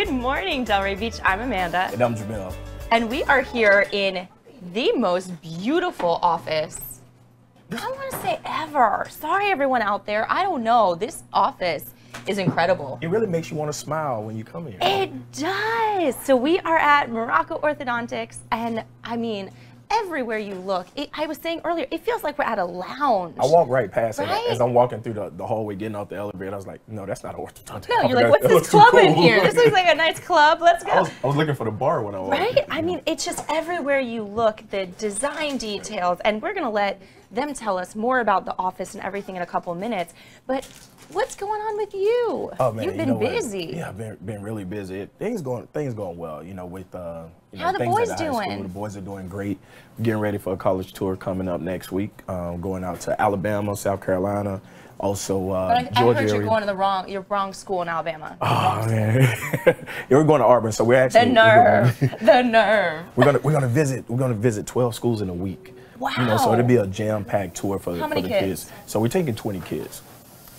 Good morning, Delray Beach. I'm Amanda. And I'm Jamil. And we are here in the most beautiful office, I want to say ever. Sorry, everyone out there. I don't know. This office is incredible. It really makes you want to smile when you come here. It does. So we are at Moroco Orthodontics, and I mean, everywhere you look, I was saying earlier, it feels like we're at a lounge. I walk right past it. Right? As I'm walking through the hallway, getting out the elevator, I was like, no, that's not an orthodontic. No, you're like, what's this club in here? This looks like a nice club. Let's go. I was looking for the bar when I walked. Right? I mean, it's just everywhere you look, the design details, and we're going to let them tell us more about the office and everything in a couple minutes. But what's going on with you? Oh man, you've been busy. Yeah, I've been really busy. Things going well. You know, with how are the things boys at the high doing? school. The boys are doing great. Getting ready for a college tour coming up next week. Going out to Alabama, South Carolina, also but Georgia. I heard you're area. going to your wrong school in Alabama. Oh man, yeah, we're going to Auburn, so we're actually The nerve, the nerve. We're gonna visit 12 schools in a week. Wow. You know, so it'll be a jam-packed tour for How the many kids. So we're taking 20 kids.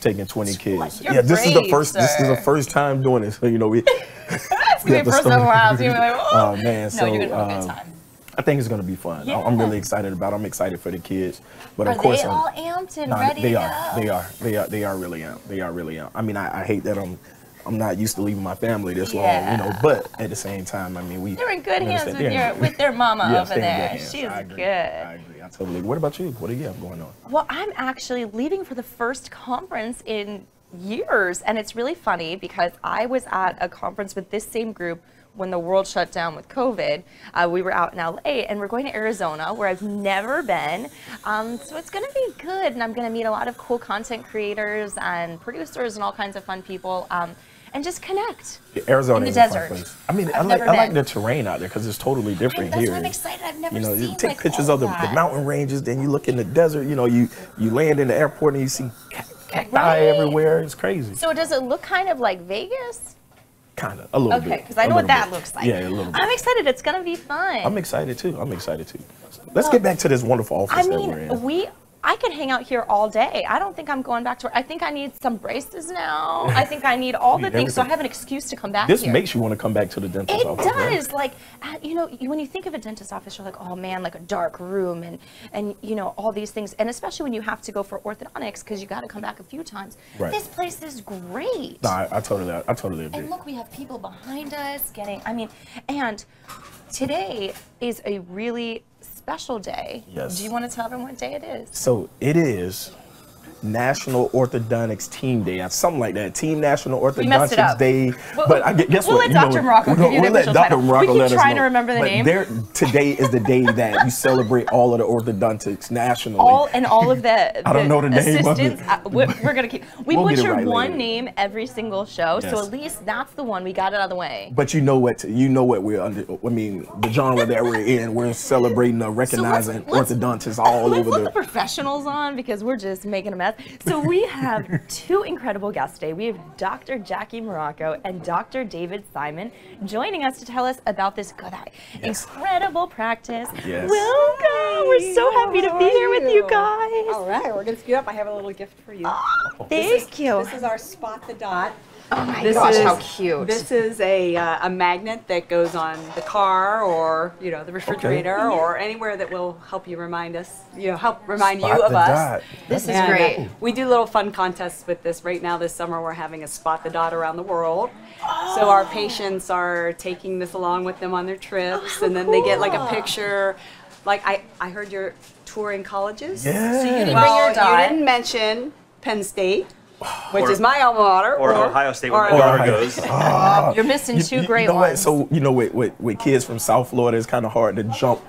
Taking 20 kids. You're Yeah, this is the brave, first. This is the sir. first time doing it. So you know we. It's gonna be first time around. So you're like, Oh man, so no, you're gonna have a good time. I think it's gonna be fun. Yeah. I'm really excited about it. I'm excited for the kids. But Are of course, they all amped and nah, ready they to are. go? They are really amped. They are really amped. I mean, I hate that I'm not used to leaving my family this long, Yeah. you know. But at the same time, I mean, They're in good hands understand. with their mama Yeah, over stay in good there. hands. She's I agree. good. I agree. I totally agree. What about you? What do you have going on? Well, I'm actually leaving for the first conference in years, and it's really funny because I was at a conference with this same group when the world shut down with COVID. We were out in LA, and we're going to Arizona, where I've never been. So it's going to be good, and I'm going to meet a lot of cool content creators and producers and all kinds of fun people, and just connect. Arizona in the is a fun desert. place. I mean, I've I never like been. the terrain out there because it's totally different That's here. why I'm excited. I've never You know, seen you take like pictures all of the that. mountain ranges, then you look in the desert. You know, you land in the airport and you see cacti Right? everywhere. It's crazy. So does it look kind of like Vegas? Kind of, a little bit. Okay, because I know a what little that bit. looks like. Yeah, a little bit. I'm excited. It's going to be fun. I'm excited too. Let's get back to this wonderful office I that we're in. mean, I could hang out here all day. I don't think I'm going back to work. I think I need some braces now. I think I need all the Need things, so I everything. have an excuse to come back This here. makes you want to come back to the dentist It office. right? does. Like, you know, when you think of a dentist office, you're like, oh man, like a dark room and you know, all these things. And especially when you have to go for orthodontics because you got to come back a few times. Right. This place is great. No, I totally agree. And look, we have people behind us and today is a really special day. Yes. Do you want to tell everyone what day it is? So it is National Orthodontics Team Day, something like that. Team National messed it Orthodontics up. Day. Well, But I guess we'll what? let Dr. Moroco give you the we'll let official Dr. title. Moroco We keep let us trying know. to remember the But name. Today is the day that you celebrate all of the orthodontics nationally. All of the I don't know the name of it. assistants. We're gonna keep. We We'll get it butcher right one later. name every single show, so Yes. at least that's the one we got it out of the way. But you know what we're under. I mean, the genre that we're in, we're celebrating, recognizing let's- orthodontists all Let's over let the the. professionals on because we're just making a mess. So we have two incredible guests today. We have Dr. Jackie Moroco and Dr. David Simon joining us to tell us about this incredible practice. Yes. Welcome. We're so happy to be here with you guys. All right, we're going to scoot up. I have a little gift for you. Thank you. This is our Spot the Dot. Oh my This gosh, is- how cute. This is a magnet that goes on the car or, you know, the refrigerator or anywhere that will help you remind us, help remind Spot you of the us. dot. This is And, great. we do little fun contests with this. Right now this summer we're having a Spot the Dot around the world. So our patients are taking this along with them on their trips and then they get like a picture. Like I heard you're touring colleges. Yeah. So you didn't Well, bring your dot. you didn't mention Penn State, which is my alma mater. Or Ohio State, where my or- daughter goes. You're missing two great you know what? ones. So with kids from South Florida, it's kind of hard to jump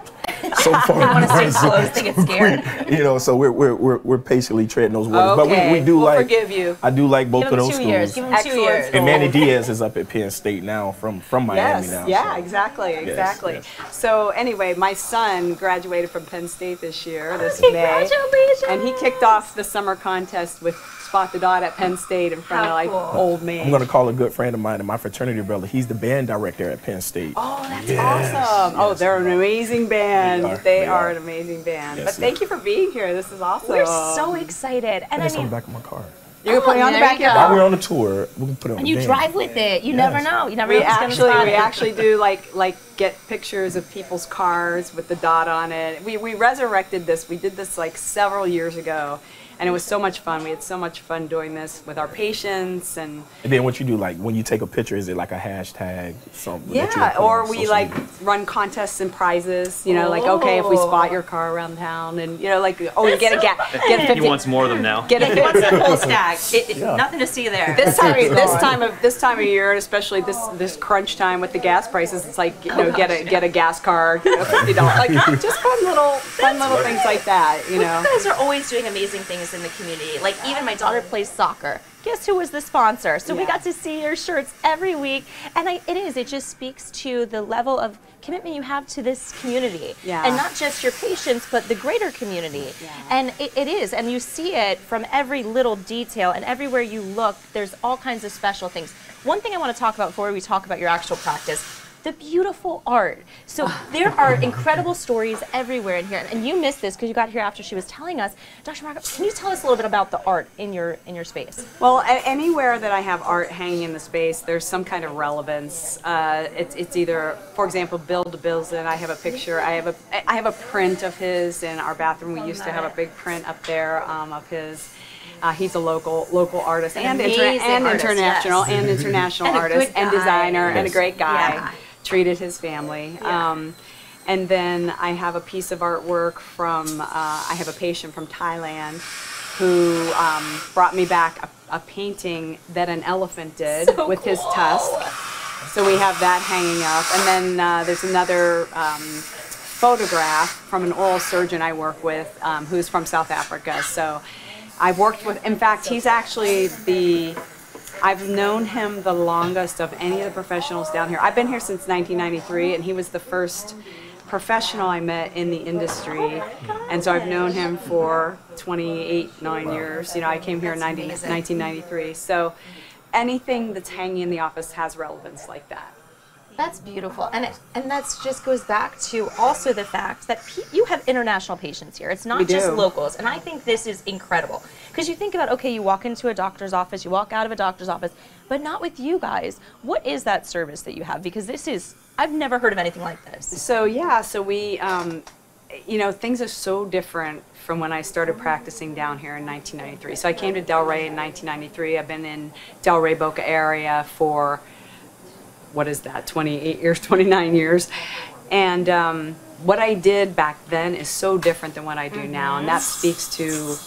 so far. They want to stay So close. They get scared. so we're patiently treading those waters. But Okay, we do we'll like. forgive you. I do like both Give of them those 2 years. schools. Give them 2 Excellent years. school. And Manny Diaz is up at Penn State now from Miami now. Yeah, so. exactly. yes. So anyway, my son graduated from Penn State this year, this May, Congratulations. and he kicked off the summer contest with Spot the Dot at Penn State in front How of like cool. old man. I'm gonna call a good friend of mine and my fraternity brother. He's the band director at Penn State. Oh, that's Yes, awesome. Oh, yes. they're an amazing band. They They are. are an amazing band. Yes, But thank you for being here. This is awesome. We're so excited. And I It's on mean, the back of my car. You can put it on the there back of you your go. While car. we're on the tour, we can put it on And the you van. drive with it. You never know. You never We know who's gonna spot it. actually do like get pictures of people's cars with the dot on it. We resurrected this. We did this like several years ago, and it was so much fun. We had so much fun doing this with our patients and. And then what you do, like when you take a picture, is it like a hashtag, something? that you Yeah, put on or we social like media? run contests and prizes. You know, like okay, if we spot your car around town, and you know, like oh, you get a get a 50. He wants more of them now. Get a He wants 50. the whole stack. Yeah. Nothing to see there. This time of year, and especially this crunch time with the gas prices, it's like you know, get a gas card, you know, $50. Like just fun little things like that. You know. You guys are always doing amazing things in the community. Like even my daughter plays soccer. Guess who was the sponsor? So we Yeah. got to see your shirts every week. And it just speaks to the level of commitment you have to this community. Yeah. And not just your patients, but the greater community. Yeah. And it is. And you see it from every little detail. And everywhere you look, there's all kinds of special things. One thing I want to talk about before we talk about your actual practice, the beautiful art. So there are incredible stories everywhere in here. And you missed this because you got here after she was telling us. Dr. Moroco, can you tell us a little bit about the art in your space? Well, anywhere that I have art hanging in the space, there's some kind of relevance. It's either, for example, Bill DeBilson. I have a picture. I have a print of his in our bathroom. We used to have a big print up there of his. He's a local artist and international And a artist good and guy. designer and a Yes. great guy. Yeah. Treated his family. Yeah. And then I have a piece of artwork from, I have a patient from Thailand who brought me back a painting that an elephant did So with his cool. tusk. So we have that hanging up. And then there's another photograph from an oral surgeon I work with who's from South Africa. So I've worked with, in fact, he's actually I've known him the longest of any of the professionals down here. I've been here since 1993, and he was the first professional I met in the industry. And so I've known him for 9 years. You know, I came here in 1993. So anything that's hanging in the office has relevance like that. That's beautiful, and that just goes back to also the fact that you have international patients here. It's not We just do. locals, and I think this is incredible because you think about, okay, you walk into a doctor's office, you walk out of a doctor's office, but not with you guys. What is that service that you have? Because I've never heard of anything like this. So yeah, so we, you know, things are so different from when I started practicing down here in 1993. So I came to Delray in 1993. I've been in Delray, Boca area for, what is that, 28 years, 29 years. And what I did back then is so different than what I do now. And that speaks to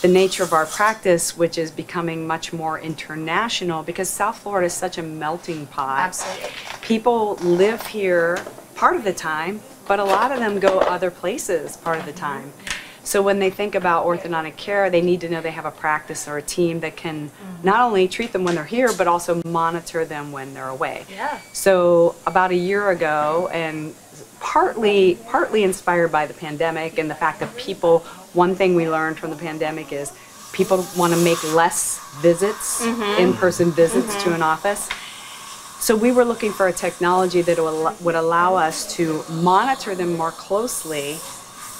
the nature of our practice, which is becoming much more international because South Florida is such a melting pot. Absolutely. People live here part of the time, but a lot of them go other places part of the time. So when they think about orthodontic care, they need to know they have a practice or a team that can not only treat them when they're here, but also monitor them when they're away. Yeah. So about a year ago, and partly inspired by the pandemic and the fact that people, one thing we learned from the pandemic is people want to make less visits, in-person visits to an office. So we were looking for a technology that would allow us to monitor them more closely,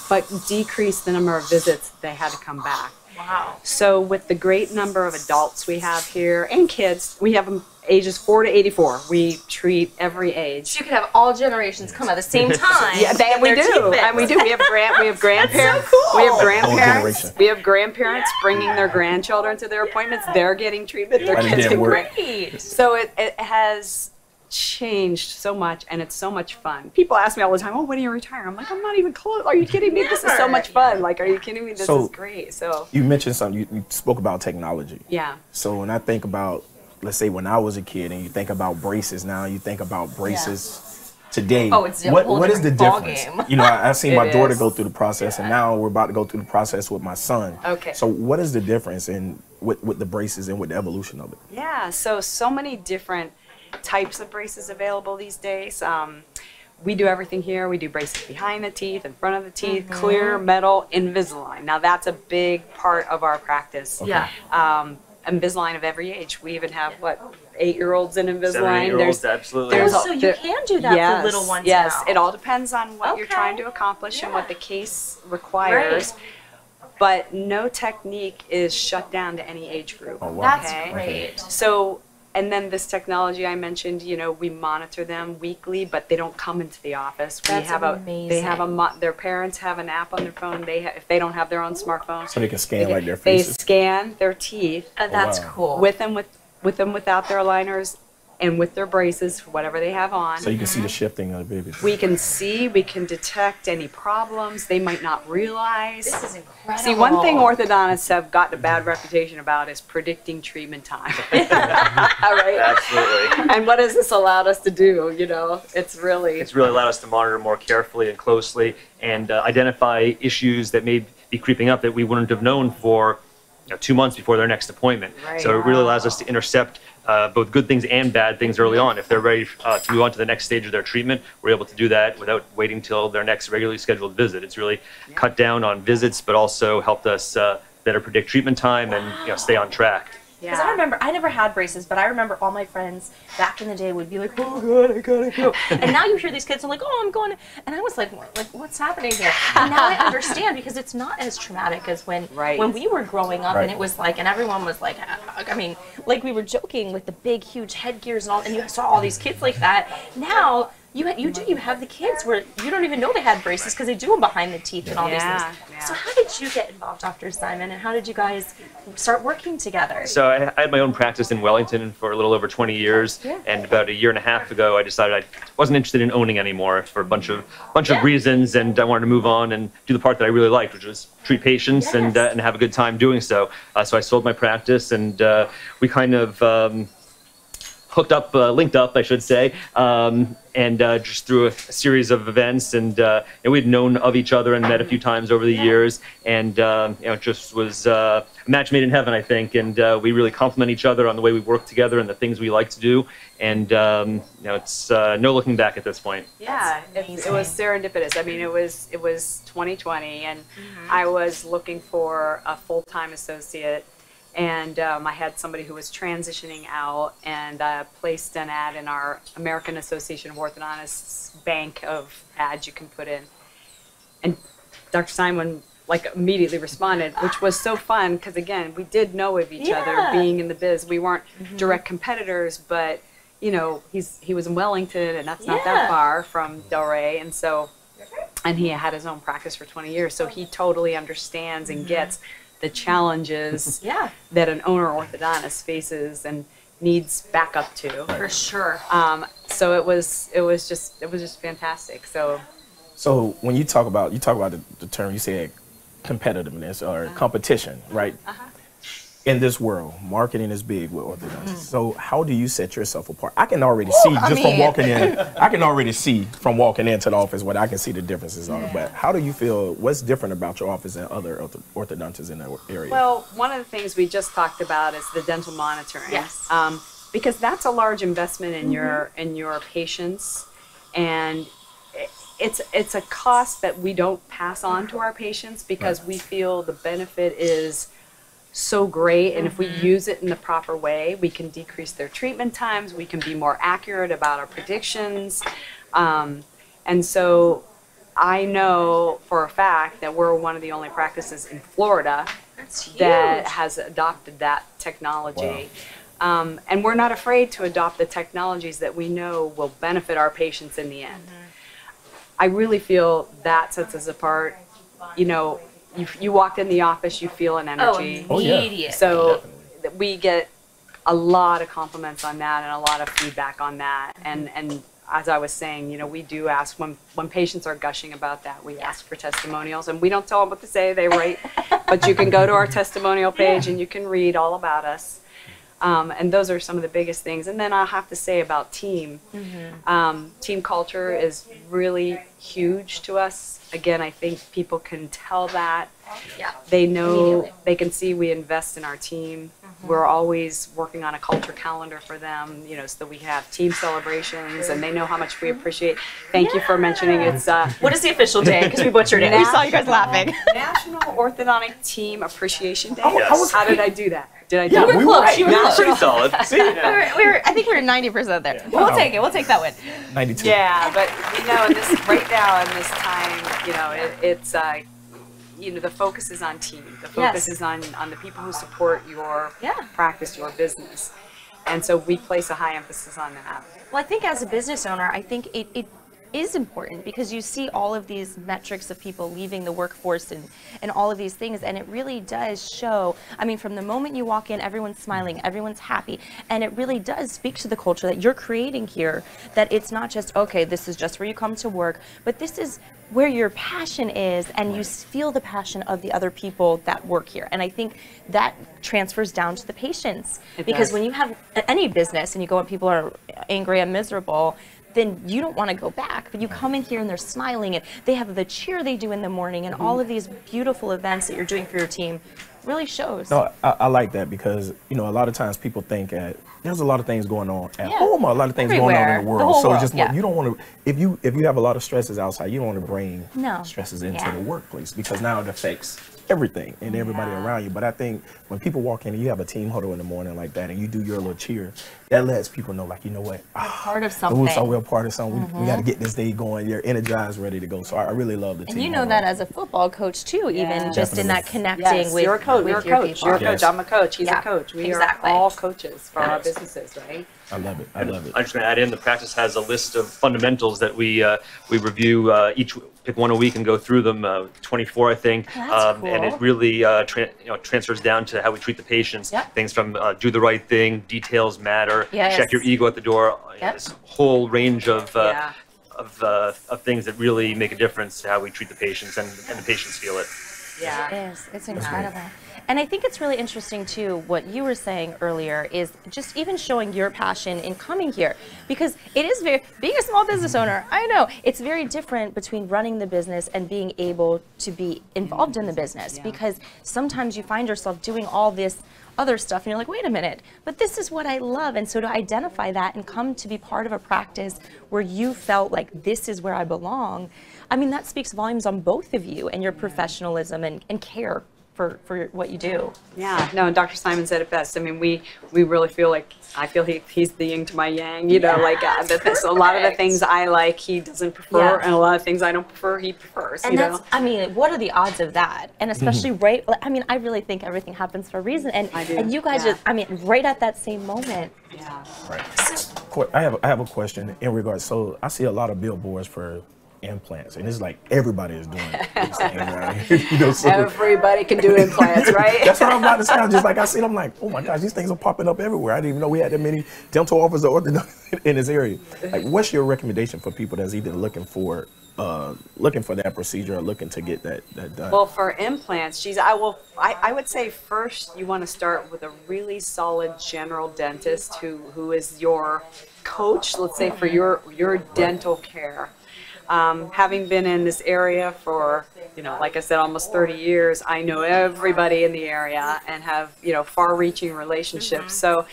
but decrease the number of visits they had to come back. Wow. So with the great number of adults we have here, and kids, we have them ages 4 to 84. We treat every age. So you could have all generations come at the same time. Yeah, get we their teeth do, fixed. and we do. We have grandparents. cool. We have Whole grandparents. generation. We have grandparents bringing their grandchildren to their appointments. They're getting treatment. Their Right, it kids didn't get work. Great. So it has changed so much, and it's so much fun. People ask me all the time, "Oh, when do you retire?" I'm like, "I'm not even close. Are you kidding me? This is so Never. much fun. Like, are you kidding me? This So- is great." So You mentioned something. You spoke about technology. yeah. So when I think about, let's say when I was a kid, and you think about braces now, you think about braces today. Oh, it's a what whole is the different difference? ballgame. You know, I've seen It my daughter is. go through the process, and now we're about to go through the process with my son. Okay. So what is the difference in with the braces and with the evolution of it? Yeah, so many different types of braces available these days. We do everything here. We do braces behind the teeth, in front of the teeth, clear, metal, Invisalign. Now that's a big part of our practice. Okay. Yeah. Invisalign of every age. We even have, 8-year-olds in Invisalign. 7-8-year-olds, absolutely. there's Oh, a- so you there- can do that yes, for little ones Yes, now. it all depends on what you're Okay. trying to accomplish and Yeah. what the case requires. but no technique is shut down to any age group. Oh, wow. That's Okay? great. So, and then this technology I mentioned, you know, we monitor them weekly, but they don't come into the office. We That's have they have amazing. their parents have an app on their phone. If they don't have their own smartphone, So they can scan like their they faces. scan their teeth That's wow. cool. with them without their aligners and with their braces, whatever they have on. So you can see the shifting of the babies. We can detect any problems they might not realize. This is incredible. See, one thing orthodontists have gotten a bad reputation about is predicting treatment time. Right? Absolutely. And what has this allowed us to do? You know, it's really allowed us to monitor more carefully and closely and identify issues that may be creeping up that we wouldn't have known for 2 months before their next appointment. Right. So it really allows us to intercept both good things and bad things early on. If they're ready to move on to the next stage of their treatment, we're able to do that without waiting till their next regularly scheduled visit. It's really cut down on visits, but also helped us better predict treatment time and stay on track. Because I remember, I never had braces, but I remember all my friends back in the day would be like, oh God, I gotta go. And now you hear these kids are like, oh, I'm going to, and I was like, what's happening here? And now I understand because it's not as traumatic as when we were growing up and it was like, and everyone was like, I mean, like we were joking with the big, huge headgears and all, and you saw all these kids like that. Now, you have the kids where you don't even know they had braces because they do them behind the teeth and all these things. Yeah. So how did you get involved, Dr. Simon, and how did you guys start working together? So I had my own practice in Wellington for a little over 20 years, and about 1.5 years ago, I decided I wasn't interested in owning anymore for a bunch of reasons, and I wanted to move on and do the part that I really liked, which was treat patients and have a good time doing so. So I sold my practice, and we kind of linked up, I should say, and just through a series of events, and we'd known of each other and met a few times over the years, and it just was a match made in heaven, I think, and we really complement each other on the way we work together and the things we like to do, and it's no looking back at this point. Yeah, it was serendipitous. I mean, it was 2020, and I was looking for a full-time associate. And I had somebody who was transitioning out, and placed an ad in our American Association of Orthodontists bank of ads you can put in. And Dr. Simon immediately responded, which was so fun because again, we did know of each other being in the biz. We weren't direct competitors, but you know, he was in Wellington, and that's not that far from Delray, and so, and he had his own practice for 20 years, so he totally understands and gets the challenges that an owner orthodontist faces and needs backup to. For sure. So it was just fantastic. So when you talk about the term, you said competitiveness or competition, right? In this world, marketing is big with orthodontists. So how do you set yourself apart? I can already see from walking in. I can already see from walking into the office what I can see the differences are. But how do you feel? What's different about your office and other orthodontists in that area? Well, one of the things we just talked about is the dental monitoring. Yes. Because that's a large investment in your patients, and it's a cost that we don't pass on to our patients because we feel the benefit is so great, and if we use it in the proper way, we can decrease their treatment times, we can be more accurate about our predictions, and so I know for a fact that we're one of the only practices in Florida that has adopted that technology. Wow. And we're not afraid to adopt the technologies that we know will benefit our patients in the end. I really feel that sets us apart. You know, you walked in the office, you feel an energy. Oh, immediate. So we get a lot of compliments on that and a lot of feedback on that. And as I was saying, you know, we do ask when patients are gushing about that, we ask for testimonials, and we don't tell them what to say, they write, but you can go to our testimonial page and you can read all about us. And those are some of the biggest things. And then I'll have to say about team. Team culture is really huge to us. Again, I think people can tell that. They know, they can see we invest in our team. We're always working on a culture calendar for them, you know, so that we have team celebrations, and they know how much we appreciate. Thank you for mentioning it's what is the official day? Because we butchered it. We saw you guys laughing. National Orthodontic Team Appreciation Day. Yes. How did I do that? Did I do You were close. You were close. Pretty solid. See? I think we were 90% there. We'll take it. We'll take that one. 92. Yeah, but you know, right now in this time, you know, it's you know, the focus is on team. The focus is on the people who support your practice, your business. And so we place a high emphasis on that. Well, I think as a business owner, I think it is important because you see all of these metrics of people leaving the workforce and all of these things, and it really does show. I mean, from the moment you walk in, everyone's smiling, everyone's happy, and it really does speak to the culture that you're creating here, that it's not just, okay, this is just where you come to work, but this is where your passion is, and you feel the passion of the other people that work here. And I think that transfers down to the patients. Because when you have any business and you go and people are angry and miserable, then you don't want to go back. But you come in here and they're smiling, and they have the cheer they do in the morning, and all of these beautiful events that you're doing for your team really shows. No, I like that because, you know, a lot of times people think there's a lot of things going on at home, a lot of things going on in the world. So just you don't want to, if you have a lot of stresses outside, you don't want to bring stresses into the workplace, because now it affects everything and everybody around you. But I think when people walk in and you have a team huddle in the morning like that, and you do your little cheer, that lets people know, like, you know what, part of something. So we're part of something. We got to get this day going. You're energized, ready to go. So I really love the team. And you know that as a football coach too, even just in that connecting with you're a coach. You're a coach. You're a coach. I'm a coach. He's a coach. We are all coaches for our businesses, right? I love it. I love it. I'm just going to add in, the practice has a list of fundamentals that we review pick one a week and go through them, 24 I think, cool. And it really transfers down to how we treat the patients. Things from do the right thing, details matter, check your ego at the door. This whole range of things that really make a difference to how we treat the patients, and the patients feel it. Yeah, it is. It's incredible. And I think it's really interesting too, what you were saying earlier is just even showing your passion in coming here, because it is being a small business owner, I know, it's very different between running the business and being able to be involved in the business, because sometimes you find yourself doing all this other stuff and you're like, wait a minute, but this is what I love. And so to identify that and come to be part of a practice where you felt like this is where I belong, I mean, that speaks volumes on both of you and your professionalism and care for what you do. Yeah, no, Dr. Simon said it best. I mean, we really feel like, I feel he's the yin to my yang, you know, like so a lot of the things I like, he doesn't prefer, and a lot of things I don't prefer, he prefers, and that's, I mean, what are the odds of that? And especially I mean, I really think everything happens for a reason, and you guys are, I mean, right at that same moment. Yeah. Right. I have a question in regards, so I see a lot of billboards for implants, and it's like everybody is doing this thing, right? You know, so everybody can do implants, right? That's what I'm about to say. Just like I see, I'm like, oh my gosh, these things are popping up everywhere. I didn't even know we had that many dental offices or orthodontics in this area. Like, what's your recommendation for people that's either looking for that procedure or looking to get that done? Well, for implants, I would say first you want to start with a really solid general dentist who is your coach, let's say, for your dental care. Having been in this area for, you know, like I said, almost 30 years, I know everybody in the area and have, you know, far-reaching relationships. So,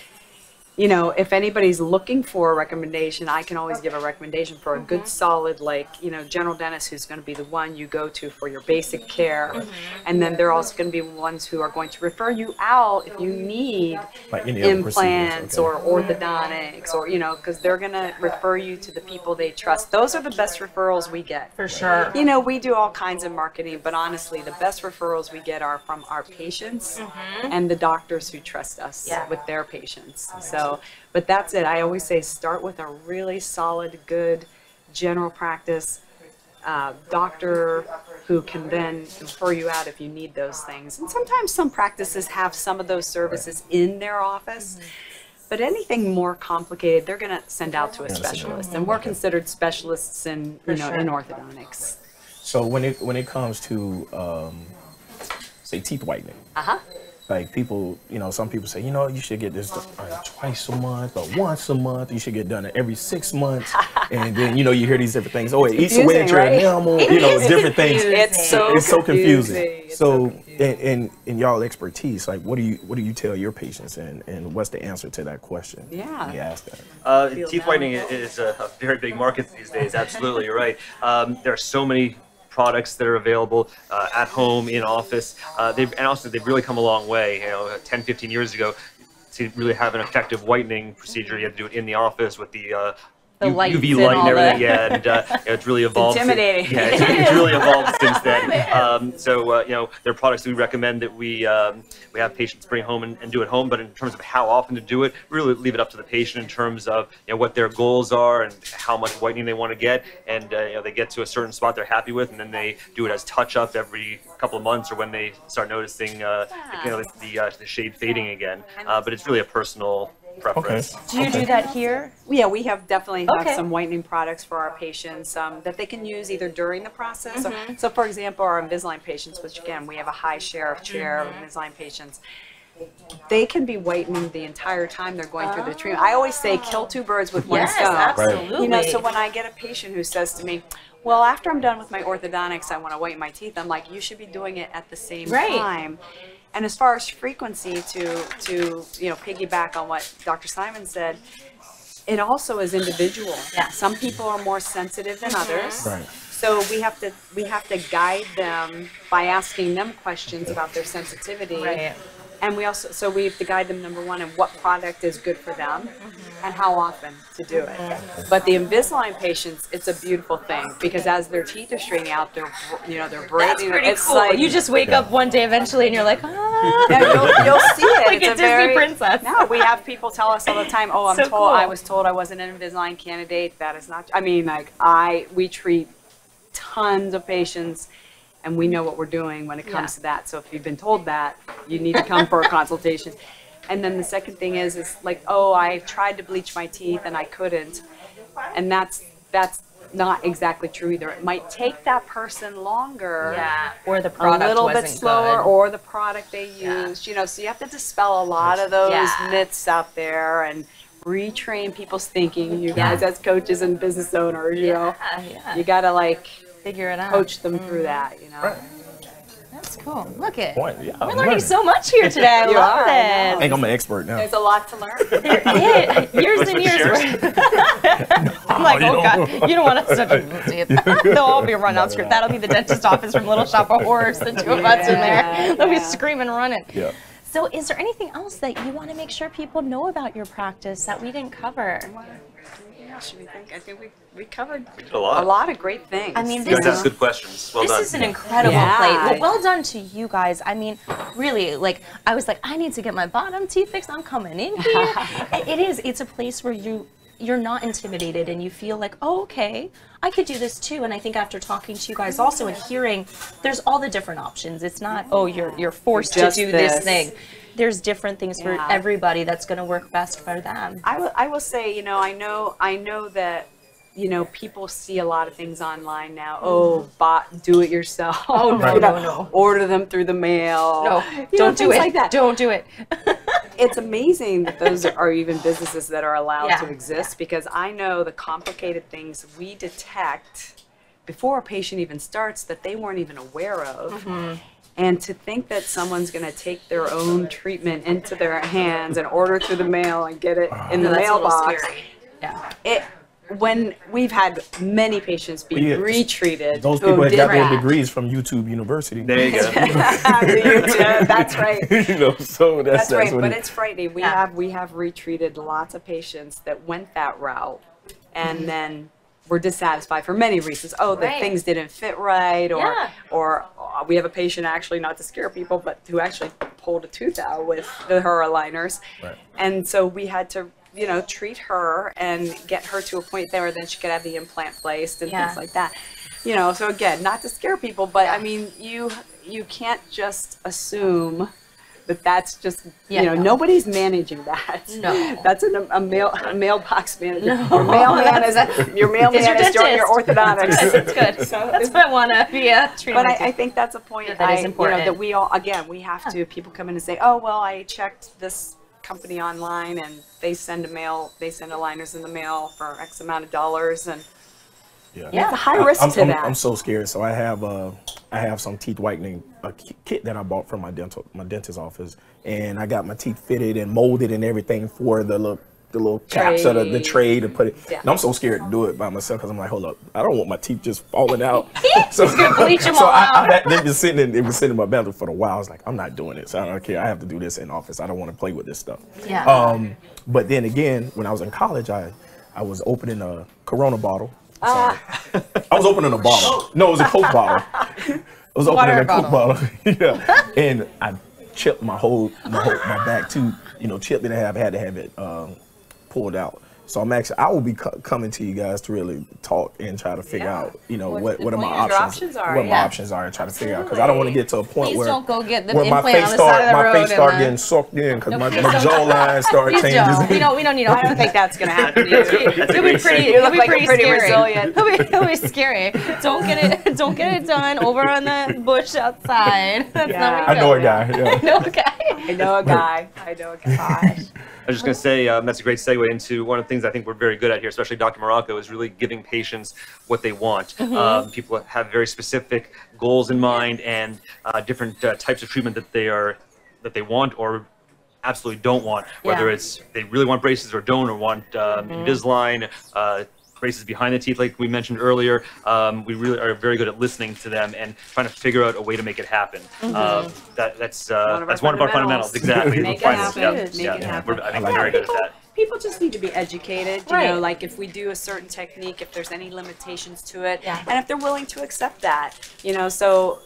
you know, if anybody's looking for a recommendation, I can always give a recommendation for a good, solid, like, you know, general dentist who's going to be the one you go to for your basic care. And then they're also going to be ones who are going to refer you out if you need like implants or orthodontics, or, you know, because they're going to refer you to the people they trust. Those are the best referrals we get. For sure. You know, we do all kinds of marketing, but honestly, the best referrals we get are from our patients and the doctors who trust us with their patients. So, but that's it. I always say start with a really solid, good general practice doctor who can then refer you out if you need those things. And sometimes some practices have some of those services in their office. But anything more complicated, they're going to send out to a specialist, and we're considered specialists in, you know, in orthodontics. So when it comes to say teeth whitening, like people, you know, some people say, you know, you should get this done twice a month or once a month. You should get done every 6 months. And then, you know, you hear these different things. Oh, it eats away at your enamel, you know, different things. It's so confusing. So in y'all expertise, like what do you tell your patients, and what's the answer to that question? Yeah. You ask that. Teeth whitening is a very big market these days. Absolutely, you're right. There are so many products that are available at home, in office. They've really come a long way. You know, 10, 15 years ago, to really have an effective whitening procedure, you had to do it in the office with the The lights UV and light and all everything. the- Yeah, and it's really evolved. Intimidating. Yeah, it's really evolved since then. So you know, there are products that we recommend that we have patients bring home and do at home. But in terms of how often to do it, we really leave it up to the patient in terms of what their goals are and how much whitening they want to get. And they get to a certain spot they're happy with, and then they do it as touch-up every couple of months, or when they start noticing the shade fading again. But it's really a personal preference. Do you do that here? Yeah, we have definitely have Okay. some whitening products for our patients that they can use either during the process. So for example, our Invisalign patients, which again, we have a high share of Invisalign patients, they can be whitening the entire time they're going through the treatment. I always say kill two birds with one Yes, stone. absolutely. You know, so when I get a patient who says to me, well, after I'm done with my orthodontics, I want to whiten my teeth, I'm like, you should be doing it at the same time. And as far as frequency, to piggyback on what Dr. Simon said, it also is individual. Yeah. Some people are more sensitive than others. Right. So we have to guide them by asking them questions about their sensitivity. Right. And we have to guide them, number one, in what product is good for them and how often to do it. But the Invisalign patients, it's a beautiful thing because as their teeth are straightening out, they're That's braiding. pretty It's cool. like You just wake up one day eventually and you're like, ah. yeah, you'll see it. Like It's a Disney princess. No, we have people tell us all the time, oh, So cool. I was told I wasn't an Invisalign candidate. That is not, I mean, like we treat tons of patients and we know what we're doing when it comes to that. So if you've been told that, you need to come for a consultation. And then the second thing is like, oh, I tried to bleach my teeth and I couldn't. And that's not exactly true either. It might take that person longer. Or the product a little wasn't bit slower, good. or the product they used. You know, so you have to dispel a lot of those myths out there and retrain people's thinking. You guys, as coaches and business owners, you know, you gotta like figure it out. coach them through that. You know. Right. That's cool. Look it. Point. Yeah, We're learning so much here today. I You love are, I it. I think I'm an expert now. There's a lot to learn. Years and years worth. I'm like, oh God, you don't want us to touch your teeth. They'll all be run out script. That'll be the dentist office from Little Shop of Horrors, the two of us in there. They'll be screaming, running. Yeah. So is there anything else that you want to make sure people know about your practice that we didn't cover? I think we covered A lot. a lot of great things. I mean, You this guys ask good questions. Well This done. is an incredible Yeah. plate. Well done to you guys. I mean, really, like, I was like, I need to get my bottom teeth fixed. I'm coming in here. It's a place where you're not intimidated and you feel like, oh, okay, I could do this too. And I think after talking to you guys also and hearing, there's all the different options. It's not, oh, you're forced to Just do this this. thing. There's different things for everybody that's going to work best for them. I will say, I know that, people see a lot of things online now. Oh, do it yourself. Oh, no, no. Order them through the mail. No, You know, don't do things it. like that. Don't do it. It's amazing that those are even businesses that are allowed Yeah. to exist because I know the complicated things we detect before a patient even starts that they weren't even aware of. And to think that someone's going to take their own treatment into their hands and order through the mail and get it in the That's a little mailbox. scary. Yeah. When we've had many patients be Yeah, retreated, Those who people that did got their that. degrees from YouTube University. There you go. That's right. So that's That's right, what but it- it's frightening. We Yeah. have retreated lots of patients that went that route, and then were dissatisfied for many reasons. Oh, the Right. things didn't fit right, or Yeah. we have a patient actually, not to scare people, but who actually pulled a tooth out with her aligners, Right. and so we had to treat her and get her to a point there where then she could have the implant placed and things like that. So again, not to scare people, but I mean, you can't just assume that that's just nobody's managing that. No. That's a mailbox manager. Or mailman is your mailman It's your is doing your dentist. orthodontics. It's good. That's what I want to be a treatment. But I think that's a point That is important. that we all, again, we have to, people come in and say, oh, well, I checked this company online and they send aligners in the mail for X amount of dollars, and Yeah. it's a high risk to that. I'm so scared. So I have some teeth whitening kit that I bought from my dentist office, and I got my teeth fitted and molded and everything for the little caps of the tray to put it. Yeah. And I'm so scared to do it by myself because I'm like, hold up, I don't want my teeth just falling out. So bleach them so all out. they've been sitting in my bathroom for a while. I was like, I'm not doing this. I don't care. I have to do this in office. I don't want to play with this stuff. Yeah. But then again, when I was in college, I I was opening a Corona bottle. Sorry. I was opening a bottle. No, it was a Coke bottle. I was opening a Coke bottle. Yeah, and I chipped my back tooth. You know, chipped it in half. I had to have it pulled out. So I will be coming to you guys to really talk and try to figure out, you know, what are my options are, what my options are, and try to figure out, because I don't want to get to a point where don't go get the my face start getting sucked in because my jawline start changes. We don't need. I don't think that's going to happen. It'll be pretty. You look like pretty pretty scary. resilient. It'll be scary. Don't get it done over on the bush outside. That's not what I know a guy. Yeah. I know a guy. Gosh. I was just going to say that's a great segue into one of the things I think we're very good at here, especially Dr. Moroco, is really giving patients what they want. People have very specific goals in mind and different types of treatment that they want or absolutely don't want. Whether it's they really want braces or don't, or want Invisalign, braces behind the teeth, like we mentioned earlier. We really are very good at listening to them and trying to figure out a way to make it happen. That's one of our fundamentals. Exactly. Make it happen. Make it happen. I think we're very good at that. People just need to be educated, you know, like if we do a certain technique, if there's any limitations to it, and if they're willing to accept that, you know, so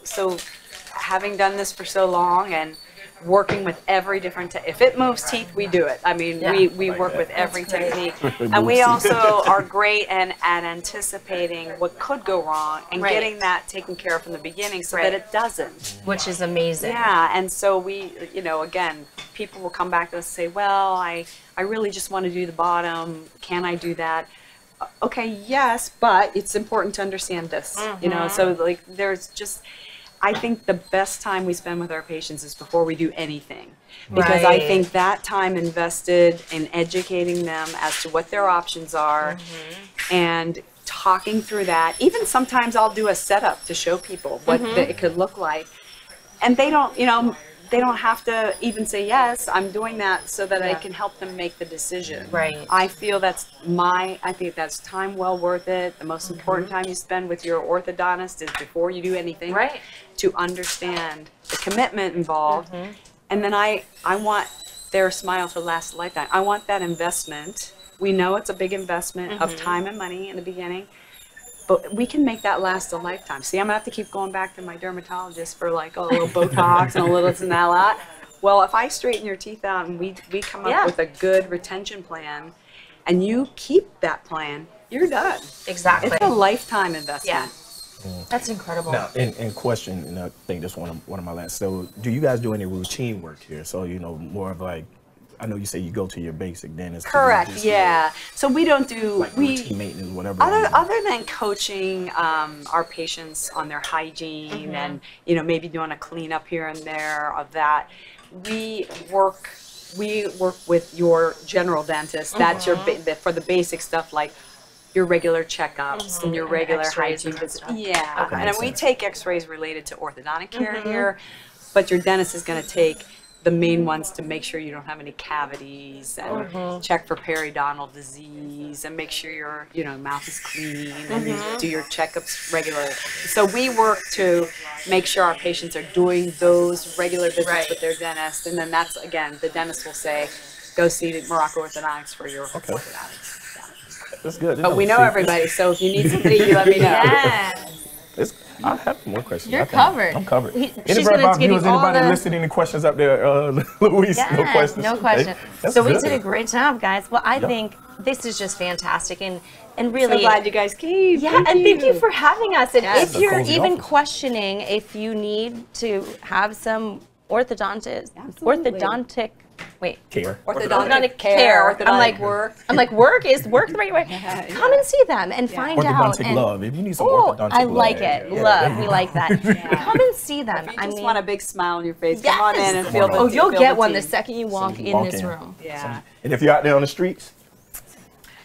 having done this for so long and working with every different, if it moves teeth, we do it. I mean, we work with every technique, and we also are great at anticipating what could go wrong and getting that taken care of from the beginning so that it doesn't. Which is amazing. Yeah, and so we, you know, again, people will come back to us and say, well, I really just want to do the bottom. Can I do that? Okay, yes, but it's important to understand this, you know, so like there's just, I think the best time we spend with our patients is before we do anything, because I think that time invested in educating them as to what their options are and talking through that. Even sometimes I'll do a setup to show people what it could look like, and they don't, you know, they don't have to even say yes. I'm doing that so that I can help them make the decision. I feel I think that's time well worth it. The most important time you spend with your orthodontist is before you do anything. To understand the commitment involved. And then I want their smile to last a lifetime. I want that investment. We know it's a big investment of time and money in the beginning, but we can make that last a lifetime. See, I'm gonna have to keep going back to my dermatologist for like a little Botox and a little this and that lot. Well, if I straighten your teeth out and we come up with a good retention plan, and you keep that plan, you're done. Exactly. It's a lifetime investment. That's incredible. Now, in question, and I think this one of my last. So, do you guys do any routine work here? So, you know, more of like, I know you say you go to your basic dentist. Correct. Yeah. So we don't do like routine maintenance, whatever. Other than coaching our patients on their hygiene and, you know, maybe doing a cleanup here and there of that, we work with your general dentist. That's your for the basic stuff like your regular checkups and your regular hygiene visits. Yeah, and we take x-rays related to orthodontic care here, but your dentist is going to take the main ones to make sure you don't have any cavities and check for periodontal disease and make sure your mouth is clean and you do your checkups regularly. So we work to make sure our patients are doing those regular visits with their dentist, and then that's, again, the dentist will say, go see Moroco Orthodontics for your orthodontics. That's good. But we know everybody, so if you need somebody, you let me know. I have more questions. You're covered. I'm covered. Anybody listed any questions up there, Luis? No questions. No question. So we did a great job, guys. Well, I think this is just fantastic, and really. So glad you guys came. Yeah, thank you for having us. And if you're even questioning if you need to have some orthodontic care. Orthodontic care. I'm like, work is work the right way. Come and see them and find out. Orthodontic love. If you need some orthodontic love. I like it. Love. We like that. Come and see them. If you just want a big smile on your face, come on in and feel the Oh, you'll get one the second you walk in this room. Yeah. And if you're out there on the streets,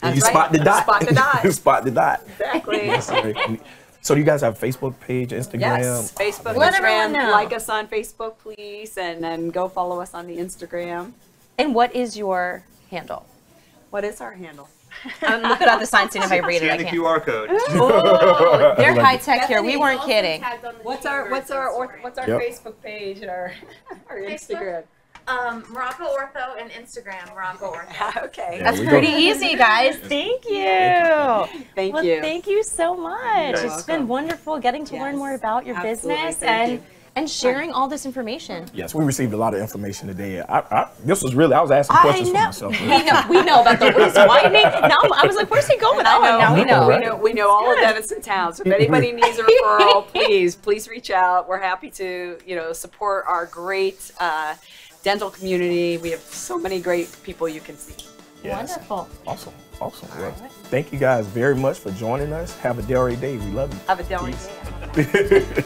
you spot the dot. Spot the dot. Spot the dot. Exactly. So do you guys have a Facebook page, Instagram? Yes, Facebook, Let everyone know. Like us on Facebook, please, and then go follow us on the Instagram. And what is your handle? What is our handle? I'm looking at the sign, seeing if I read it. I the can't. QR code. Oh, they're high tech here. We weren't kidding. What's our Facebook page and our Instagram? Moroco Ortho and Instagram, Moroco Ortho. Okay. Yeah, That's we pretty go- easy, guys. Thank you. Thank Well, you. thank you so much. You're It's been welcome. wonderful getting to learn Yes, more about your absolutely. business Thank you. and sharing all this information. Yes, we received a lot of information today. This was really, I was asking questions for myself. We know about the Wiz whitening. Now I was like, where's he going? Oh, now we know. We know all of Evanston town. So if anybody needs a referral, please reach out. We're happy to, support our great dental community. We have so many great people you can see. Yes. Wonderful. Awesome. Well, thank you guys very much for joining us. Have a Delray day. We love you. Have a Delray Peace. day.